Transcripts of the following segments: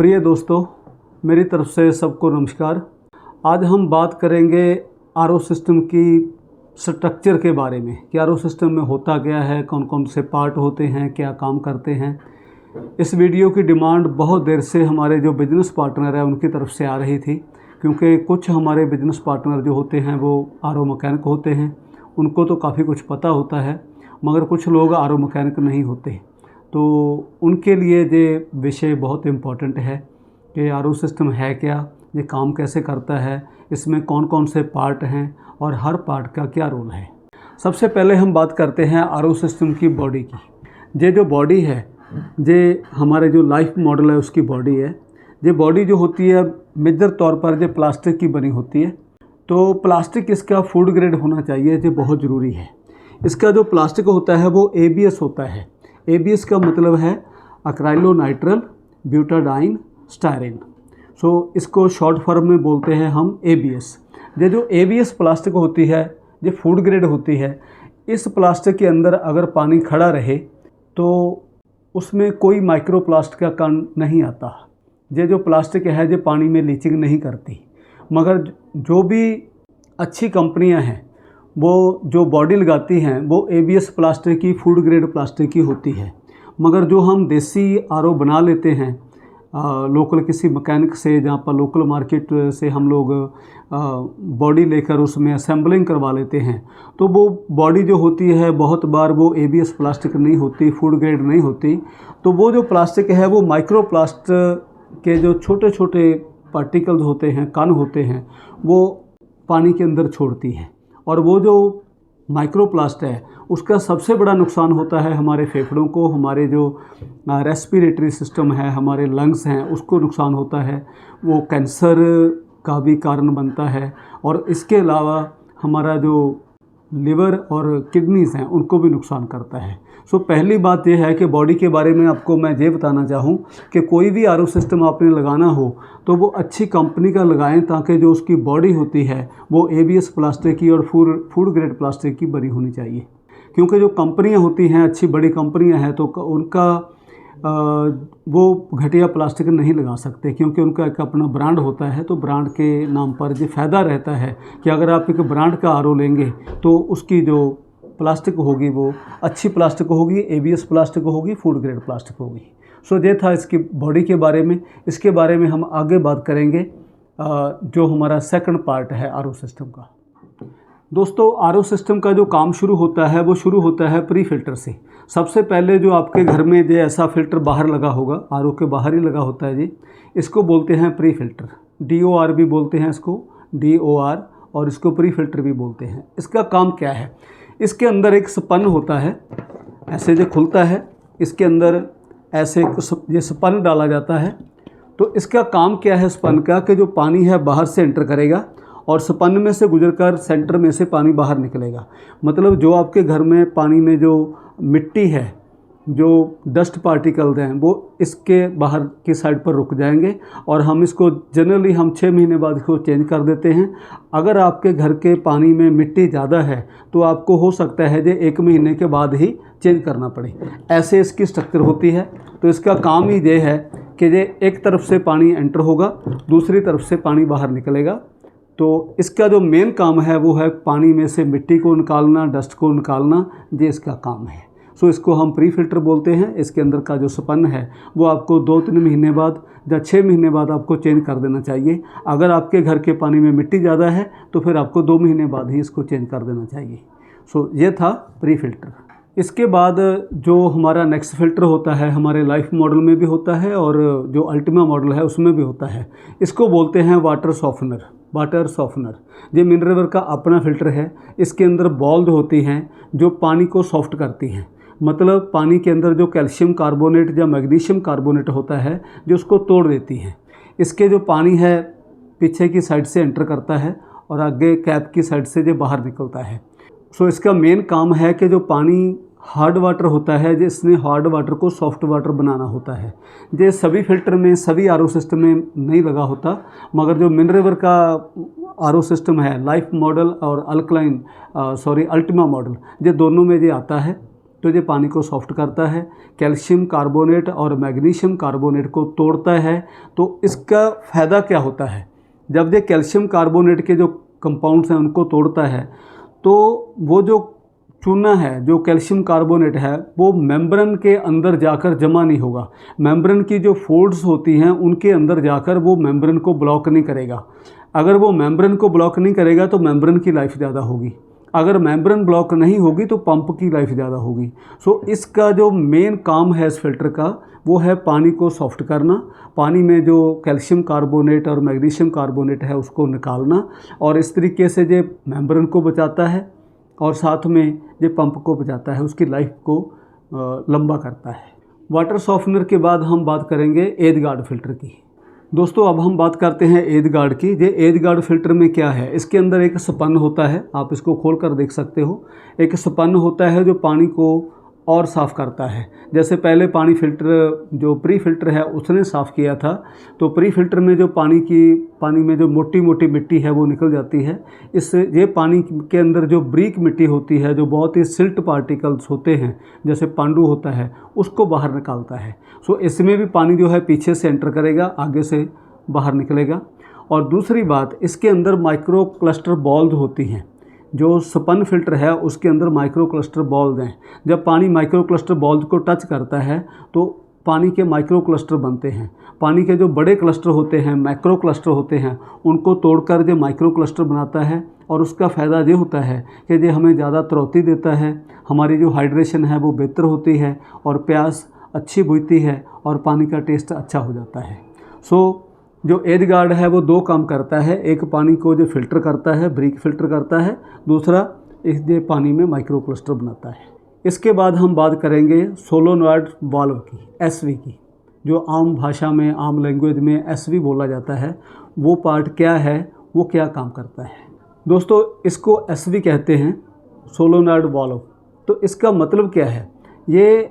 प्रिय दोस्तों, मेरी तरफ से सबको नमस्कार। आज हम बात करेंगे आरओ सिस्टम की स्ट्रक्चर के बारे में कि आरओ सिस्टम में होता क्या है, कौन कौन से पार्ट होते हैं, क्या काम करते हैं। इस वीडियो की डिमांड बहुत देर से हमारे जो बिजनेस पार्टनर है उनकी तरफ से आ रही थी, क्योंकि कुछ हमारे बिजनेस पार्टनर जो होते हैं वो आरओ मैकेनिक होते हैं। उनको तो काफ़ी कुछ पता होता है, मगर कुछ लोग आरओ मैकेनिक नहीं होते। तो उनके लिए ये विषय बहुत इम्पोर्टेंट है कि आरओ सिस्टम है क्या, ये काम कैसे करता है, इसमें कौन कौन से पार्ट हैं और हर पार्ट का क्या रोल है। सबसे पहले हम बात करते हैं आरओ सिस्टम की बॉडी की। ये जो बॉडी है, ये हमारे जो लाइफ मॉडल है उसकी बॉडी है। ये बॉडी जो होती है मेजर तौर पर ये प्लास्टिक की बनी होती है। तो प्लास्टिक इसका फूड ग्रेड होना चाहिए, ये बहुत ज़रूरी है। इसका जो प्लास्टिक होता है वो एबीएस होता है। एबीएस का मतलब है अक्राइलोनाइट्रल ब्यूटाडाइन स्टायरीन। इसको शॉर्ट फॉर्म में बोलते हैं हम एबीएस। ये जो एबीएस प्लास्टिक होती है, ये फूड ग्रेड होती है। इस प्लास्टिक के अंदर अगर पानी खड़ा रहे तो उसमें कोई माइक्रोप्लास्ट का कण नहीं आता। ये जो प्लास्टिक है ये पानी में लीचिंग नहीं करती। मगर जो भी अच्छी कंपनियां हैं वो जो बॉडी लगाती हैं वो एबीएस प्लास्टिक की, फूड ग्रेड प्लास्टिक की होती है। मगर जो हम देसी आरओ बना लेते हैं लोकल किसी मैकेनिक से, जहाँ पर लोकल मार्केट से हम लोग बॉडी लेकर उसमें असेंबलिंग करवा लेते हैं, तो वो बॉडी जो होती है बहुत बार वो एबीएस प्लास्टिक नहीं होती, फूड ग्रेड नहीं होती। तो वो जो प्लास्टिक है वो माइक्रोप्लास्ट के जो छोटे छोटे पार्टिकल्स होते हैं, कण होते हैं, वो पानी के अंदर छोड़ती है। और वो जो माइक्रोप्लास्ट है उसका सबसे बड़ा नुकसान होता है हमारे फेफड़ों को, हमारे जो रेस्पिरेटरी सिस्टम है, हमारे लंग्स हैं, उसको नुकसान होता है। वो कैंसर का भी कारण बनता है। और इसके अलावा हमारा जो लिवर और किडनीज़ हैं उनको भी नुकसान करता है। पहली बात यह है कि बॉडी के बारे में आपको मैं ये बताना चाहूँ कि कोई भी आरओ सिस्टम आपने लगाना हो तो वो अच्छी कंपनी का लगाएं, ताकि जो उसकी बॉडी होती है वो एबीएस प्लास्टिक की और फूड ग्रेड प्लास्टिक की बनी होनी चाहिए। क्योंकि जो कंपनियां होती हैं, अच्छी बड़ी कंपनियां हैं, तो उनका वो घटिया प्लास्टिक नहीं लगा सकते, क्योंकि उनका एक अपना ब्रांड होता है। तो ब्रांड के नाम पर जो फ़ायदा रहता है कि अगर आप एक ब्रांड का आरओ लेंगे तो उसकी जो प्लास्टिक होगी वो अच्छी प्लास्टिक होगी, एबीएस प्लास्टिक होगी, फूड ग्रेड प्लास्टिक होगी। ये था इसकी बॉडी के बारे में। इसके बारे में हम आगे बात करेंगे जो हमारा सेकंड पार्ट है आरओ सिस्टम का। दोस्तों, आरओ सिस्टम का जो काम शुरू होता है वो शुरू होता है प्री फिल्टर से। सबसे पहले जो आपके घर में जो ऐसा फ़िल्टर बाहर लगा होगा, आरओ के बाहर ही लगा होता है जी, इसको बोलते हैं प्री फिल्टर। DOR भी बोलते हैं इसको, DOR, और इसको प्री फिल्टर भी बोलते हैं। इसका काम क्या है? इसके अंदर एक स्पन होता है, ऐसे जो खुलता है, इसके अंदर ऐसे ये स्पन डाला जाता है। तो इसका काम क्या है स्पन का, कि जो पानी है बाहर से एंटर करेगा और स्पन में से गुजरकर सेंटर में से पानी बाहर निकलेगा। मतलब जो आपके घर में पानी में जो मिट्टी है, जो डस्ट पार्टिकल्स हैं, वो इसके बाहर की साइड पर रुक जाएंगे और हम इसको जनरली 6 महीने बाद इसको चेंज कर देते हैं। अगर आपके घर के पानी में मिट्टी ज़्यादा है तो आपको हो सकता है कि 1 महीने के बाद ही चेंज करना पड़े। ऐसे इसकी स्ट्रक्चर होती है। तो इसका काम ही ये है कि ये एक तरफ से पानी एंटर होगा, दूसरी तरफ से पानी बाहर निकलेगा। तो इसका जो मेन काम है वो है पानी में से मिट्टी को निकालना, डस्ट को निकालना, ये इसका काम है। इसको हम प्री फिल्टर बोलते हैं। इसके अंदर का जो स्पन है वो आपको 2-3 महीने बाद या 6 महीने बाद आपको चेंज कर देना चाहिए। अगर आपके घर के पानी में मिट्टी ज़्यादा है तो फिर आपको 2 महीने बाद ही इसको चेंज कर देना चाहिए। ये था प्री फिल्टर। इसके बाद जो हमारा नेक्स्ट फ़िल्टर होता है, हमारे लाइफ मॉडल में भी होता है और जो अल्टीमा मॉडल है उसमें भी होता है। इसको बोलते हैं वाटर सॉफ्टनर। ये मिनरल का अपना फ़िल्टर है। इसके अंदर बॉल्स होती हैं जो पानी को सॉफ्ट करती हैं। मतलब पानी के अंदर जो कैल्शियम कार्बोनेट या मैग्नीशियम कार्बोनेट होता है जो उसको तोड़ देती हैं। इसके जो पानी है पीछे की साइड से एंटर करता है और आगे कैप की साइड से जो बाहर निकलता है। इसका मेन काम है कि जो पानी हार्ड वाटर होता है, जिसने हार्ड वाटर को सॉफ्ट वाटर बनाना होता है। ये सभी फिल्टर में, सभी आरओ सिस्टम में नहीं लगा होता, मगर जो मिनरल का आरओ सिस्टम है, लाइफ मॉडल और अल्टीमा मॉडल, ये दोनों में ये आता है। तो ये पानी को सॉफ्ट करता है। कैल्शियम कार्बोनेट और मैग्नीशियम कार्बोनेट को तोड़ता है। तो इसका फ़ायदा क्या होता है, जब ये कैल्शियम कार्बोनेट के जो कंपाउंड्स हैं उनको तोड़ता है तो वो जो चूना है, जो कैल्शियम कार्बोनेट है, वो मेम्ब्रेन के अंदर जाकर जमा नहीं होगा। मेम्ब्रेन की जो फोल्ड्स होती हैं उनके अंदर जाकर वो मेम्ब्रेन को ब्लॉक नहीं करेगा। अगर वो मेम्ब्रेन को ब्लॉक नहीं करेगा तो मेम्ब्रेन की लाइफ ज़्यादा होगी। अगर मेम्ब्रेन ब्लॉक नहीं होगी तो पंप की लाइफ ज़्यादा होगी। सो इसका जो मेन काम है इस फिल्टर का, वो है पानी को सॉफ्ट करना, पानी में जो कैल्शियम कार्बोनेट और मैग्नीशियम कार्बोनेट है उसको निकालना, और इस तरीके से ये मेम्ब्रेन को बचाता है और साथ में ये पंप को बचाता है, उसकी लाइफ को लंबा करता है। वाटर सॉफ्टनर के बाद हम बात करेंगे एथगार्ड फ़िल्टर की। दोस्तों अब हम बात करते हैं एथगार्ड की। ये एथगार्ड फ़िल्टर में क्या है, इसके अंदर एक स्पन होता है, आप इसको खोल कर देख सकते हो। एक स्पन होता है जो पानी को और साफ़ करता है। जैसे पहले पानी फ़िल्टर जो प्री फ़िल्टर है उसने साफ़ किया था, तो प्री फ़िल्टर में जो पानी में जो मोटी मोटी मिट्टी है वो निकल जाती है। इससे ये पानी के अंदर जो ब्रीक मिट्टी होती है, जो बहुत ही सिल्ट पार्टिकल्स होते हैं जैसे पांडु होता है, उसको बाहर निकालता है। सो इसमें भी पानी जो है पीछे से एंटर करेगा, आगे से बाहर निकलेगा। और दूसरी बात, इसके अंदर माइक्रो क्लस्टर बॉल्स होती हैं। जो स्पन फ़िल्टर है उसके अंदर माइक्रो क्लस्टर बॉल्स हैं। जब पानी माइक्रो क्लस्टर बॉल्स को टच करता है तो पानी के माइक्रो क्लस्टर बनते हैं। पानी के जो बड़े क्लस्टर होते हैं, मैक्रो क्लस्टर होते हैं, उनको तोड़कर जो माइक्रो क्लस्टर बनाता है। और उसका फ़ायदा ये होता है कि ये हमें ज़्यादा तरौती देता है, हमारी जो हाइड्रेशन है वो बेहतर होती है और प्यास अच्छी बुझती है और पानी का टेस्ट अच्छा हो जाता है। सो जो एथगार्ड है वो दो काम करता है, एक पानी को जो फ़िल्टर करता है, ब्रीक फ़िल्टर करता है, दूसरा इस ये पानी में माइक्रो क्लस्टर बनाता है। इसके बाद हम बात करेंगे सोलोनॉइड वाल्व की, एसवी की, जो आम भाषा में, आम लैंग्वेज में एसवी बोला जाता है। वो पार्ट क्या है, वो क्या काम करता है। दोस्तों इसको एसवी कहते हैं, सोलोनॉइड वाल्व। तो इसका मतलब क्या है, ये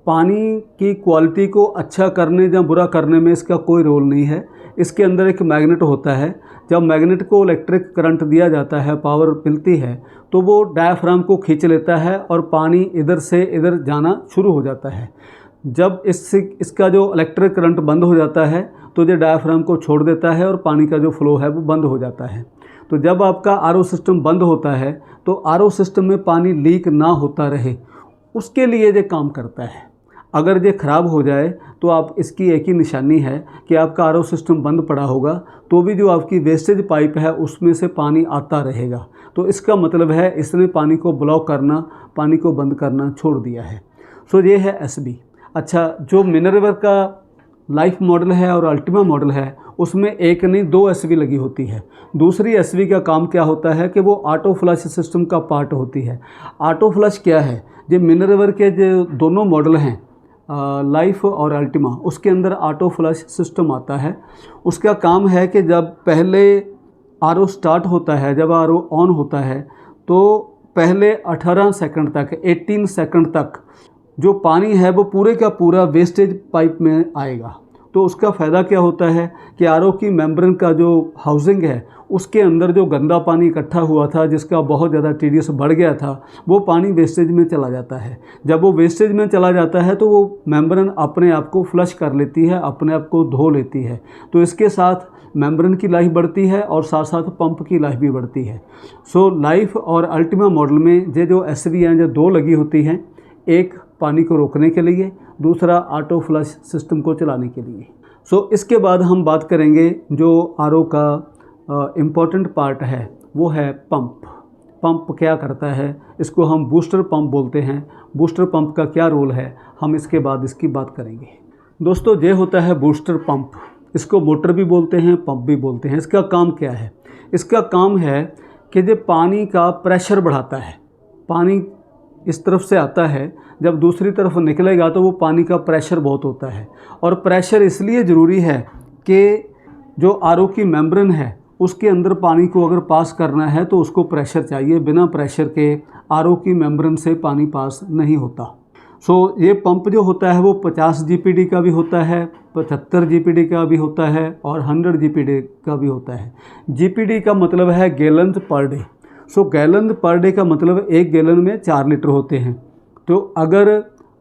पानी की क्वालिटी को अच्छा करने या बुरा करने में इसका कोई रोल नहीं है। इसके अंदर एक मैग्नेट होता है, जब मैग्नेट को इलेक्ट्रिक करंट दिया जाता है, पावर मिलती है, तो वो डायाफ्राम को खींच लेता है और पानी इधर से इधर जाना शुरू हो जाता है। जब इसका जो इलेक्ट्रिक करंट बंद हो जाता है तो ये डायाफ्राम को छोड़ देता है और पानी का जो फ्लो है वो बंद हो जाता है। तो जब आपका आरओ सिस्टम बंद होता है तो आरओ सिस्टम में पानी लीक ना होता रहे, उसके लिए ये काम करता है। अगर ये ख़राब हो जाए तो आप इसकी एक ही निशानी है कि आपका आरओ सिस्टम बंद पड़ा होगा, तो भी जो आपकी वेस्टेज पाइप है उसमें से पानी आता रहेगा। तो इसका मतलब है इसने पानी को ब्लॉक करना, पानी को बंद करना छोड़ दिया है। सो ये है एसबी। अच्छा, जो मिनरवर का लाइफ मॉडल है और अल्टीमा मॉडल है उसमें एक नहीं दो एसवी लगी होती है। दूसरी एसवी का काम क्या होता है कि वो ऑटो फ्लश सिस्टम का पार्ट होती है। ऑटो फ्लश क्या है, जो मिनरवर के जो दोनों मॉडल हैं, लाइफ और अल्टीमा, उसके अंदर ऑटो फ्लश सिस्टम आता है। उसका काम है कि जब पहले आरओ स्टार्ट होता है, जब आरओ ऑन होता है, तो पहले 18 सेकंड तक, 18 सेकंड तक जो पानी है वो पूरे का पूरा वेस्टेज पाइप में आएगा। तो उसका फ़ायदा क्या होता है कि आरओ की मेम्ब्रेन का जो हाउसिंग है उसके अंदर जो गंदा पानी इकट्ठा हुआ था, जिसका बहुत ज़्यादा टीडीएस बढ़ गया था, वो पानी वेस्टेज में चला जाता है। जब वो वेस्टेज में चला जाता है तो वो मेम्ब्रेन अपने आप को फ्लश कर लेती है, अपने आप को धो लेती है। तो इसके साथ मेम्ब्रेन की लाइफ बढ़ती है और साथ साथ पंप की लाइफ भी बढ़ती है। सो लाइफ और अल्टीमा मॉडल में ये जो एसवी हैं, जो दो लगी होती हैं, एक पानी को रोकने के लिए, दूसरा ऑटो फ्लश सिस्टम को चलाने के लिए। सो इसके बाद हम बात करेंगे जो आरओ का इम्पॉर्टेंट पार्ट है, वो है पंप। पंप क्या करता है, इसको हम बूस्टर पंप बोलते हैं। बूस्टर पंप का क्या रोल है, हम इसके बाद इसकी बात करेंगे। दोस्तों ये होता है बूस्टर पंप। इसको मोटर भी बोलते हैं, पंप भी बोलते हैं। इसका काम क्या है, इसका काम है कि ये पानी का प्रेशर बढ़ाता है। पानी इस तरफ से आता है, जब दूसरी तरफ निकलेगा तो वो पानी का प्रेशर बहुत होता है। और प्रेशर इसलिए ज़रूरी है कि जो आरओ की मेम्ब्रेन है उसके अंदर पानी को अगर पास करना है तो उसको प्रेशर चाहिए। बिना प्रेशर के आरओ की मेम्ब्रेन से पानी पास नहीं होता। सो ये पंप जो होता है वो 50 जीपीडी का भी होता है, 75 जीपीडी का भी होता है और 100 जीपीडी का भी होता है। जीपीडी का मतलब है गैलन पर डे। सो गैलन पर डे का मतलब 1 गैलन में 4 लीटर होते हैं। तो अगर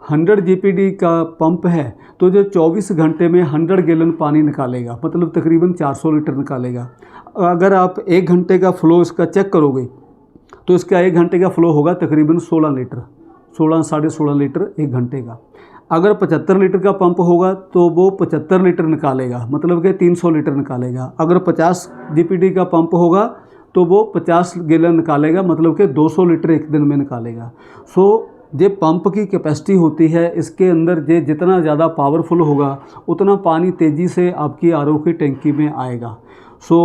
100 जीपीडी का पंप है तो जो 24 घंटे में 100 गैलन पानी निकालेगा, मतलब तकरीबन 400 लीटर निकालेगा। अगर आप 1 घंटे का फ़्लो इसका चेक करोगे तो इसका 1 घंटे का फ़्लो होगा तकरीबन 16 लीटर, 16 साढ़े 16 लीटर 1 घंटे का। अगर 75 लीटर का पंप होगा तो वो 75 लीटर निकालेगा, मतलब कि 300 लीटर निकालेगा। अगर 50 जीपीडी का पंप होगा तो वो 50 गैलन निकालेगा, मतलब कि 200 लीटर एक दिन में निकालेगा। सो ये पंप की कैपेसिटी होती है, इसके अंदर ये जितना ज़्यादा पावरफुल होगा उतना पानी तेज़ी से आपकी आरओ की टंकी में आएगा। सो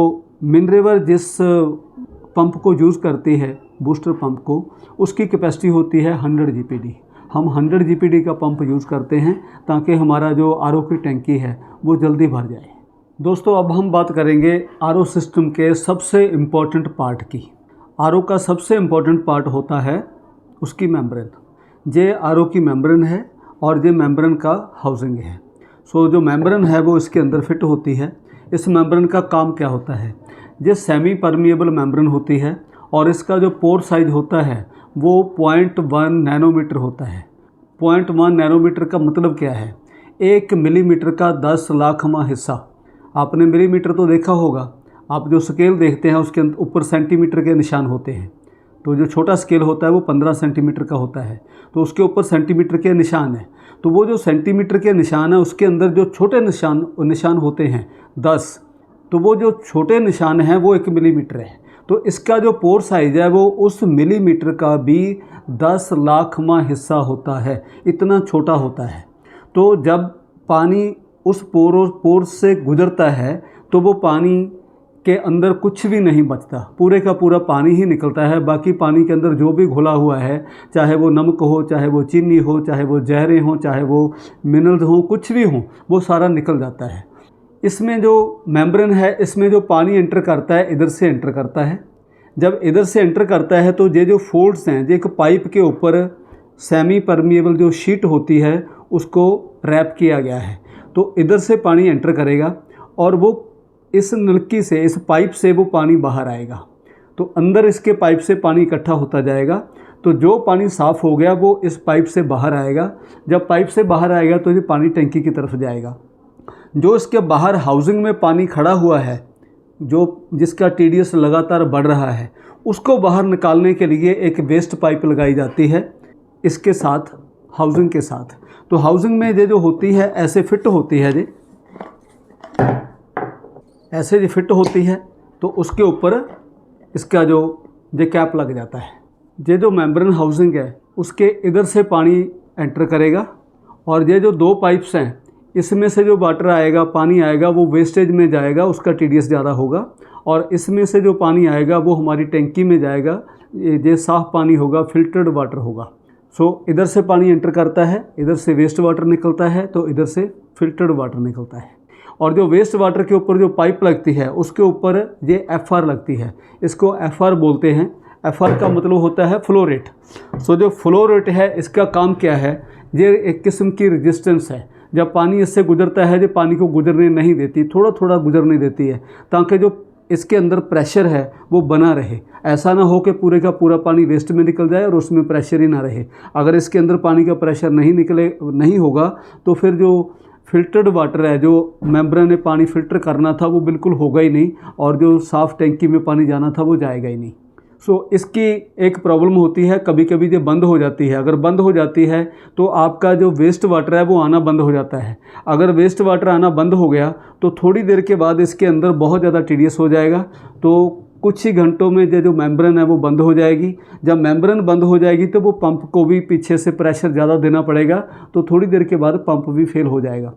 मिनरेवर जिस पंप को यूज़ करती है, बूस्टर पंप को, उसकी कैपेसिटी होती है 100 जीपीडी। हम 100 जीपीडी का पंप यूज़ करते हैं ताकि हमारा जो आरओ की टंकी है वो जल्दी भर जाए। दोस्तों, अब हम बात करेंगे आरओ सिस्टम के सबसे इम्पोर्टेंट पार्ट की। आरओ का सबसे इम्पोर्टेंट पार्ट होता है उसकी मेम्ब्रेन। ये आरओ की मेम्ब्रेन है और ये मेम्ब्रेन का हाउसिंग है। सो जो मेम्ब्रेन है वो इसके अंदर फिट होती है। इस मेम्ब्रेन का काम क्या होता है? ये सेमी परमिएबल मेम्ब्रेन होती है और इसका जो पोर साइज होता है वो 0.1 नैनोमीटर होता है। 0.1 नैनोमीटर का मतलब क्या है? 1 मिलीमीटर का 10 लाखवां हिस्सा। आपने मिलीमीटर तो देखा होगा, आप जो स्केल देखते हैं उसके ऊपर सेंटीमीटर के निशान होते हैं। तो जो छोटा स्केल होता है वो 15 सेंटीमीटर का होता है, तो उसके ऊपर सेंटीमीटर के निशान है। तो वो जो सेंटीमीटर के निशान है उसके अंदर जो छोटे निशान होते हैं 10, तो वो जो छोटे निशान हैं वो 1 मिलीमीटर है। तो इसका जो पोर साइज है वो उस मिलीमीटर का भी 10 लाखवां हिस्सा होता है, इतना छोटा होता है। तो जब पानी उस पोर से गुजरता है तो वो पानी के अंदर कुछ भी नहीं बचता, पूरे का पूरा पानी ही निकलता है। बाकी पानी के अंदर जो भी घुला हुआ है, चाहे वो नमक हो, चाहे वो चीनी हो, चाहे वो जहरें हों, चाहे वो मिनरल्स हों, कुछ भी हों, वो सारा निकल जाता है। इसमें जो मेम्ब्रेन है, इसमें जो पानी एंटर करता है इधर से एंटर करता है। जब इधर से एंटर करता है तो ये जो फोल्ड्स हैं, ये एक पाइप के ऊपर सेमी परमिएबल जो शीट होती है उसको रैप किया गया है। तो इधर से पानी एंटर करेगा और वो इस नलकी से, इस पाइप से वो पानी बाहर आएगा। तो अंदर इसके पाइप से पानी इकट्ठा होता जाएगा। तो जो पानी साफ़ हो गया वो इस पाइप से बाहर आएगा। जब पाइप से बाहर आएगा तो ये पानी टंकी की तरफ जाएगा। जो इसके बाहर हाउसिंग में पानी खड़ा हुआ है, जो जिसका टीडीएस लगातार बढ़ रहा है, उसको बाहर निकालने के लिए एक वेस्ट पाइप लगाई जाती है इसके साथ, हाउसिंग के साथ। तो हाउसिंग में ये जो होती है ऐसे फिट होती है, ये ऐसे जो फिट होती है, तो उसके ऊपर इसका जो ये कैप लग जाता है। ये जो मेम्ब्रेन हाउसिंग है उसके इधर से पानी एंटर करेगा और ये जो 2 पाइप्स हैं इसमें से जो वाटर आएगा, पानी आएगा, वो वेस्टेज में जाएगा, उसका टीडीएस ज़्यादा होगा। और इसमें से जो पानी आएगा वो हमारी टैंकी में जाएगा, ये साफ़ पानी होगा, फिल्टर्ड वाटर होगा। सो इधर से पानी एंटर करता है, इधर से वेस्ट वाटर निकलता है, तो इधर से फिल्टर्ड वाटर निकलता है। और जो वेस्ट वाटर के ऊपर जो पाइप लगती है उसके ऊपर ये FR लगती है, इसको FR बोलते हैं। FR का मतलब होता है फ्लो रेट। सो जो फ्लो रेट है इसका काम क्या है? ये एक किस्म की रेजिस्टेंस है। जब पानी इससे गुजरता है, जो पानी को गुजरने नहीं देती, थोड़ा थोड़ा गुजरने देती है, ताकि जो इसके अंदर प्रेशर है वो बना रहे। ऐसा ना हो कि पूरे का पूरा पानी वेस्ट में निकल जाए और उसमें प्रेशर ही ना रहे। अगर इसके अंदर पानी का प्रेशर नहीं होगा तो फिर जो फिल्टर्ड वाटर है, जो मेम्ब्रेन ने पानी फ़िल्टर करना था वो बिल्कुल होगा ही नहीं, और जो साफ़ टैंकी में पानी जाना था वो जाएगा ही नहीं। सो इसकी एक प्रॉब्लम होती है, कभी कभी ये बंद हो जाती है। अगर बंद हो जाती है तो आपका जो वेस्ट वाटर है वो आना बंद हो जाता है। अगर वेस्ट वाटर आना बंद हो गया तो थोड़ी देर के बाद इसके अंदर बहुत ज़्यादा टीडीएस हो जाएगा। तो कुछ ही घंटों में ये जो मेम्ब्रेन है वो बंद हो जाएगी। जब मेम्ब्रेन बंद हो जाएगी तो वो पंप को भी पीछे से प्रेशर ज़्यादा देना पड़ेगा, तो थोड़ी देर के बाद पंप भी फेल हो जाएगा।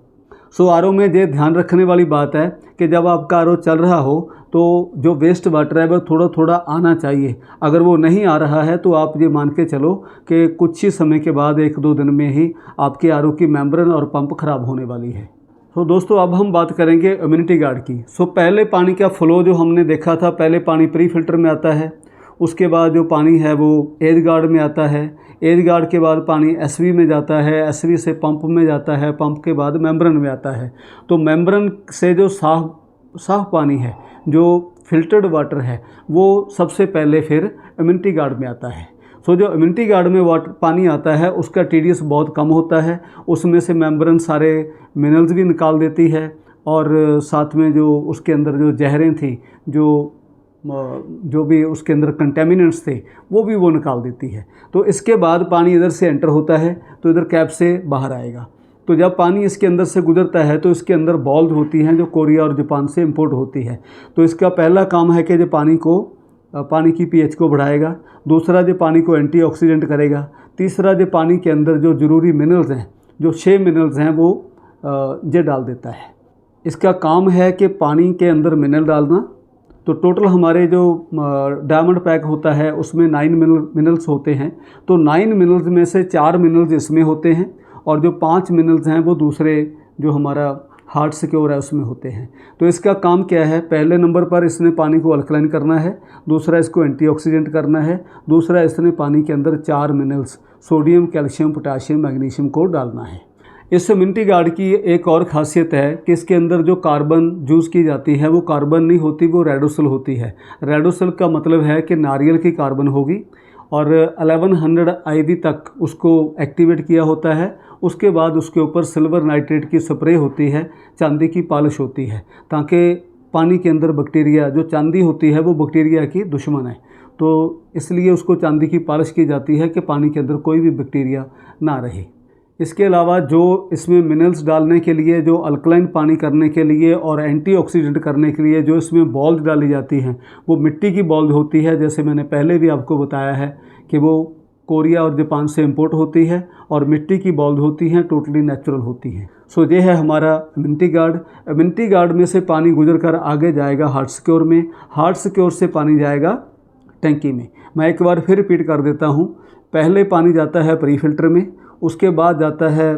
सो आरओ में ये ध्यान रखने वाली बात है कि जब आपका आरओ चल रहा हो तो जो वेस्ट वाटर है वह थोड़ा थोड़ा आना चाहिए। अगर वो नहीं आ रहा है तो आप ये मान के चलो कि कुछ ही समय के बाद 1-2 दिन में ही आपके आरओ की मेम्ब्रेन और पंप ख़राब होने वाली है। तो दोस्तों, अब हम बात करेंगे इम्यूनिटी गार्ड की। सो पहले पानी का फ़्लो जो हमने देखा था, पहले पानी प्री फिल्टर में आता है, उसके बाद जो पानी है वो एज गार्ड में आता है, एज गार्ड के बाद पानी एसवी में जाता है, एसवी से पंप में जाता है, पंप के बाद मेम्ब्रेन में आता है। तो मेम्ब्रेन से जो साफ़ पानी है, जो फिल्टर्ड वाटर है, वो सबसे पहले फिर इम्यूनिटी गार्ड में आता है। सो जो इम्यूनिटी गार्ड में वाटर पानी आता है उसका TDS बहुत कम होता है, उसमें से मेम्ब्रेन सारे मिनरल्स भी निकाल देती है और साथ में जो उसके अंदर जो जहरें थी, जो भी उसके अंदर कंटेमिनेंट्स थे वो निकाल देती है। तो इसके बाद पानी इधर से एंटर होता है तो इधर कैप से बाहर आएगा। तो जब पानी इसके अंदर से गुजरता है तो इसके अंदर बॉल्स होती हैं जो कोरिया और जापान से इंपोर्ट होती है। तो इसका पहला काम है कि जो पानी की pH को बढ़ाएगा, दूसरा जो पानी को एंटीऑक्सीडेंट करेगा, तीसरा जो पानी के अंदर जो ज़रूरी मिनरल्स हैं, जो 6 मिनरल्स हैं वो ये डाल देता है। इसका काम है कि पानी के अंदर मिनरल डालना। तो टोटल हमारे जो डायमंड पैक होता है उसमें 9 मिनरल्स होते हैं। तो 9 मिनरल्स में से 4 मिनरल्स इसमें होते हैं और जो 5 मिनरल्स हैं वो दूसरे जो हमारा हार्ट सिक्योर है उसमें होते हैं। तो इसका काम क्या है, पहले नंबर पर इसने पानी को अल्कलाइन करना है, दूसरा इसको एंटीऑक्सीडेंट करना है, दूसरा इसने पानी के अंदर 4 minerals sodium, calcium, potassium, magnesium को डालना है। इस इम्यूनिटी गार्ड की एक और ख़ासियत है कि इसके अंदर जो कार्बन यूज़ की जाती है वो कार्बन नहीं होती, वो रेडोसल होती है। रेडोसल का मतलब है कि नारियल की कार्बन होगी और 1100 IV तक उसको एक्टिवेट किया होता है। उसके बाद उसके ऊपर सिल्वर नाइट्रेट की स्प्रे होती है, चांदी की पॉलिश होती है, ताकि पानी के अंदर बैक्टीरिया, जो चांदी होती है वो बैक्टीरिया की दुश्मन है, तो इसलिए उसको चांदी की पॉलिश की जाती है कि पानी के अंदर कोई भी बैक्टीरिया ना रहे। इसके अलावा जो इसमें मिनरल्स डालने के लिए, जो अल्कलाइन पानी करने के लिए और एंटीऑक्सीडेंट करने के लिए जो इसमें बॉल्स डाली जाती हैं वो मिट्टी की बॉल्स होती है। जैसे मैंने पहले भी आपको बताया है कि वो कोरिया और जापान से इंपोर्ट होती है और मिट्टी की बॉल्स होती हैं, टोटली नेचुरल होती हैं। सो ये है हमारा इम्यूनिटी गार्ड। इम्यूनिटी गार्ड में से पानी गुजर कर आगे जाएगा हार्ट सिक्योर में, हार्ट सिक्योर से पानी जाएगा टंकी में। मैं एक बार फिर रिपीट कर देता हूँ, पहले पानी जाता है प्री फिल्टर में, उसके बाद जाता है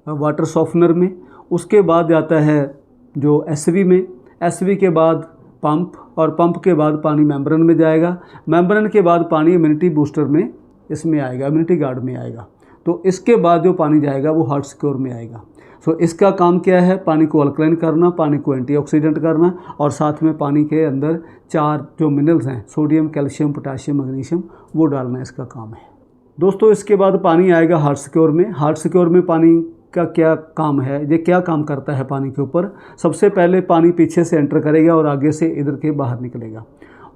वाटर सॉफ्टनर में, उसके बाद जाता है जो SV में, SV के बाद पंप और पंप के बाद पानी मेम्ब्रेन में जाएगा, मेम्ब्रेन के बाद पानी इम्यूनिटी बूस्टर में इसमें आएगा, इम्यूनिटी गार्ड में आएगा। तो इसके बाद जो पानी जाएगा वो हार्ट सिक्योर में आएगा। सो इसका काम क्या है, पानी को अल्कलाइन करना, पानी को एंटीऑक्सीडेंट करना और साथ में पानी के अंदर 4 जो मिनरल्स हैं, सोडियम, कैल्शियम, पोटाशियम, मैग्नीशियम, वो डालना इसका काम है। दोस्तों इसके बाद पानी आएगा हार्ट सिक्योर में। हार्ट सिक्योर में पानी का क्या काम है, ये क्या काम करता है पानी के ऊपर। सबसे पहले पानी पीछे से एंटर करेगा और आगे से इधर के बाहर निकलेगा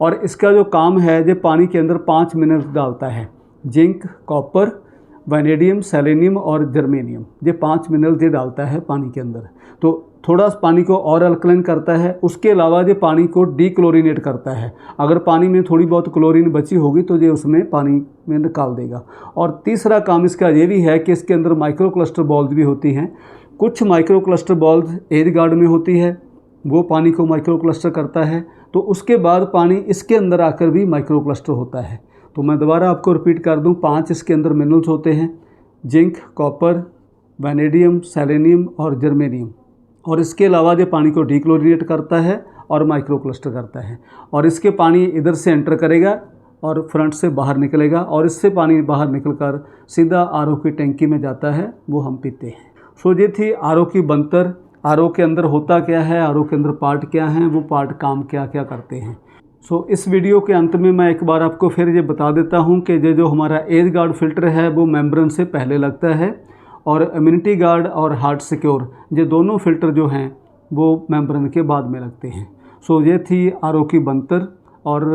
और इसका जो काम है, ये पानी के अंदर 5 मिनरल्स डालता है, जिंक, कॉपर, वैनेडियम, सेलेनियम और जर्मेनियम। ये 5 मिनरल्स ये डालता है पानी के अंदर। तो थोड़ा पानी को और अल्कलाइन करता है। उसके अलावा ये पानी को डीक्लोरीनेट करता है। अगर पानी में थोड़ी बहुत क्लोरीन बची होगी तो ये उसमें पानी में निकाल देगा। और तीसरा काम इसका ये भी है कि इसके अंदर माइक्रो क्लस्टर बॉल्स भी होती हैं। कुछ micro cluster balls as guard में होती है, वो पानी को माइक्रो क्लस्टर करता है। तो उसके बाद पानी इसके अंदर आकर भी माइक्रो क्लस्टर होता है। तो मैं दोबारा आपको रिपीट कर दूं, 5 इसके अंदर मिनरल्स होते हैं, जिंक, कॉपर, वैनेडियम, सेलेनियम और जर्मेनियम। और इसके अलावा जो पानी को डीक्लोरीनेट करता है और माइक्रो क्लस्टर करता है। और इसके पानी इधर से एंटर करेगा और फ्रंट से बाहर निकलेगा और इससे पानी बाहर निकलकर सीधा RO की टंकी में जाता है, वो हम पीते हैं। सो ये थी RO की बनतर। RO के अंदर होता क्या है, RO के अंदर पार्ट क्या हैं, वो पार्ट काम क्या क्या करते हैं। सो इस वीडियो के अंत में मैं एक बार आपको फिर ये बता देता हूँ कि ये जो हमारा एज गार्ड फिल्टर है वो मेम्ब्रेन से पहले लगता है और इम्यूनिटी गार्ड और हार्ट सिक्योर, ये दोनों फिल्टर जो हैं वो मेम्ब्रेन के बाद में लगते हैं। सो ये थी RO की बनतर और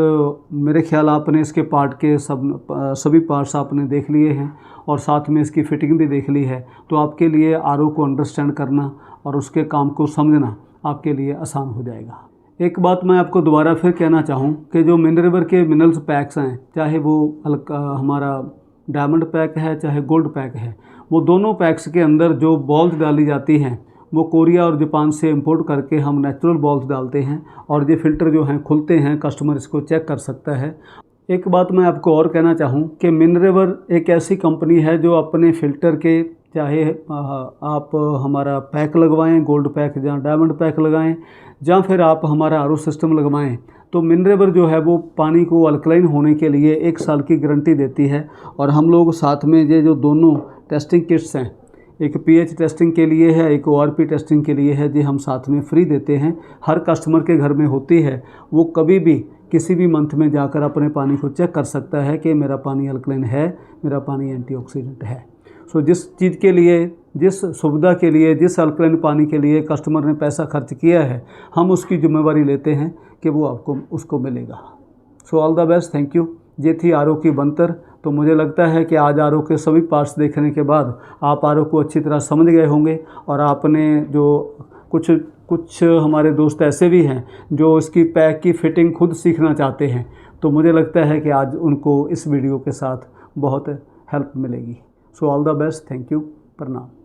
मेरे ख्याल आपने इसके पार्ट के सभी पार्ट्स आपने देख लिए हैं और साथ में इसकी फिटिंग भी देख ली है। तो आपके लिए RO को अंडरस्टैंड करना और उसके काम को समझना आपके लिए आसान हो जाएगा। एक बात मैं आपको दोबारा फिर कहना चाहूँ कि जो मिनरल के मिनरल्स पैक्स हैं, चाहे वो हमारा डायमंड पैक है चाहे गोल्ड पैक है, वो दोनों पैक्स के अंदर जो बॉल्स डाली जाती हैं वो कोरिया और जापान से इंपोर्ट करके हम नेचुरल बॉल्स डालते हैं और ये फ़िल्टर जो हैं खुलते हैं, कस्टमर इसको चेक कर सकता है। एक बात मैं आपको और कहना चाहूँ कि मिनरल एक ऐसी कंपनी है जो अपने फ़िल्टर के, चाहे आप हमारा पैक लगवाएं, गोल्ड पैक या डायमंड पैक लगाएं, या फिर आप हमारा RO सिस्टम लगवाएं, तो मिनरल जो है वो पानी को अल्कलाइन होने के लिए 1 साल की गारंटी देती है। और हम लोग साथ में ये जो दोनों टेस्टिंग किट्स हैं, एक पीएच टेस्टिंग के लिए है, एक ओआरपी टेस्टिंग के लिए है, जो हम साथ में फ्री देते हैं। हर कस्टमर के घर में होती है, वो कभी भी किसी भी मंथ में जाकर अपने पानी को चेक कर सकता है कि मेरा पानी अल्कलाइन है, मेरा पानी एंटीऑक्सीडेंट है। सो जिस चीज़ के लिए, जिस सुविधा के लिए, जिस अल्कलाइन पानी के लिए कस्टमर ने पैसा खर्च किया है, हम उसकी जिम्मेवारी लेते हैं कि वो आपको उसको मिलेगा। So all the best, thank you. ये थी आरओ की बनतर। तो मुझे लगता है कि आज आरओ के सभी पार्ट्स देखने के बाद आप आरओ को अच्छी तरह समझ गए होंगे, और आपने जो कुछ हमारे दोस्त ऐसे भी हैं जो इसकी पैक की फ़िटिंग खुद सीखना चाहते हैं, तो मुझे लगता है कि आज उनको इस वीडियो के साथ बहुत हेल्प मिलेगी। So all the best, thank you, प्रणाम।